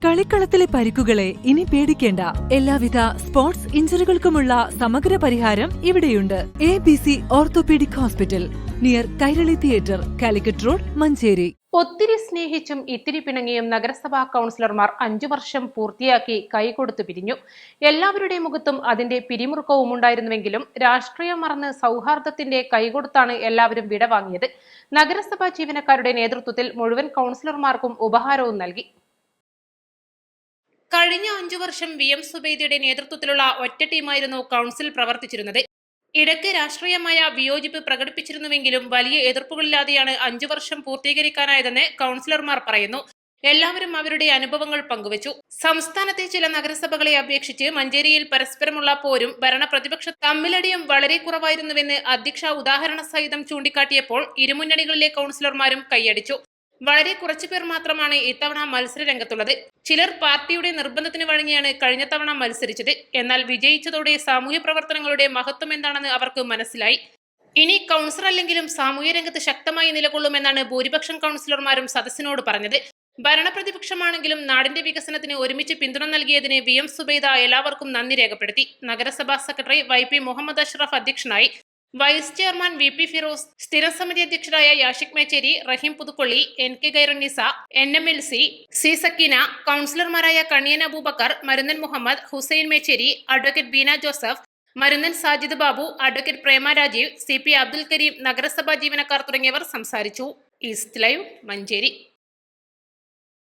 കളിക്കളത്തിലെ പരിക്കുകളെ ഇനി പേടിക്കേണ്ട. എല്ലാവിധ സ്പോർട്സ് ഇഞ്ചുറികൾക്കുമുള്ള സമഗ്ര പരിഹാരം ഇവിടെയുണ്ട്. ABC orthopaedic hospital, near Kairali theatre, Calicut road, Manjeri. ഒത്തിരി സ്നേഹിച്ചും ഇത്തിരി പിണങ്ങിയും നഗരസഭാ കൗൺസിലർമാർ 5 വർഷം പൂർത്തിയാക്കി കൈകൊടുത്തു പിരിഞ്ഞു. എല്ലാവരുടെയും മുഖത്തും അതിന്റെ പിരിമുറുക്കവും ഉണ്ടായിരുന്നുവെങ്കിലും രാഷ്ട്രീയം മറന്ന് സൗഹാർദ്ദത്തിന്റെ കൈകൊടുത്താണ് എല്ലാവരും വിടവാങ്ങിയത്. നഗരസഭാ ജീവനക്കാരുടെ നേതൃത്വത്തിൽ മുഴുവൻ കൗൺസിലർമാർക്കും ഉപഹാരവും നൽകി. കഴിഞ്ഞ 5 വർഷം VM സുബൈദയുടെ നേതൃത്വത്തിലുള്ള ഒറ്റ ടീമായിരുന്നു കൗൺസിൽ പ്രവർത്തിച്ചിരുന്നത്. ഇടയ്ക്ക് രാഷ്ട്രീയമായ വിയോജിപ്പ് പ്രകടിപ്പിച്ചിരുന്നുവെങ്കിലും വലിയ എതിർപ്പുകളില്ലാതെയാണ് 5 വർഷം പൂർത്തീകരിക്കാനായതെന്ന് കൗൺസിലർമാർ പറയുന്നു. എല്ലാവരും അവരുടെ അനുഭവങ്ങൾ പങ്കുവച്ചു. സംസ്ഥാനത്തെ ചില നഗരസഭകളെ അപേക്ഷിച്ച് മഞ്ചേരിയിൽ പരസ്പരമുള്ള പോരും ഭരണപ്രതിപക്ഷ തമ്മിലടിയും വളരെ കുറവായിരുന്നുവെന്ന് അധ്യക്ഷ ഉദാഹരണ സഹിതം ചൂണ്ടിക്കാട്ടിയപ്പോൾ ഇരുമുന്നണികളിലെ കൗൺസിലർമാരും കൈയടിച്ചു. വളരെ കുറച്ചുപേർ മാത്രമാണ് ഇത്തവണ മത്സര രംഗത്തുള്ളത്. ചിലർ പാർട്ടിയുടെ നിർബന്ധത്തിന് വഴങ്ങിയാണ് കഴിഞ്ഞ തവണ മത്സരിച്ചത്. എന്നാൽ വിജയിച്ചതോടെ സാമൂഹ്യ പ്രവർത്തനങ്ങളുടെ മഹത്വം എന്താണെന്ന് അവർക്ക് മനസ്സിലായി. ഇനി കൗൺസിലർ അല്ലെങ്കിലും സാമൂഹ്യ രംഗത്ത് ശക്തമായി നിലകൊള്ളുമെന്നാണ് ഭൂരിപക്ഷം കൗൺസിലർമാരും സദസ്സിനോട് പറഞ്ഞത്. ഭരണപ്രതിപക്ഷമാണെങ്കിലും നാടിന്റെ വികസനത്തിന് ഒരുമിച്ച് പിന്തുണ നൽകിയതിന് VM സുബൈദ എല്ലാവർക്കും നന്ദി രേഖപ്പെടുത്തി. നഗരസഭാ സെക്രട്ടറി YP മുഹമ്മദ് അഷ്റഫ് അധ്യക്ഷനായി. വൈസ് ചെയർമാൻ VP ഫിറോസ്, സ്ഥിരം സമിതി അധ്യക്ഷരായ യാഷിക് മേച്ചേരി, റഹീം Puthukkolli, NK ഗൈറുന്നിസ, NMLC, C Sakeena, കൗൺസിലർമാരായ Kaniyan Aboobacker, Marunnan Muhammed, Hussain Mecheri, advocate Beena Joseph, Marunnan Sajid Babu, advocate Prema Rajeev, CP Abdul Kareem, നഗരസഭാ ജീവനക്കാർ തുടങ്ങിയവർ സംസാരിച്ചു. East live, Manjeri.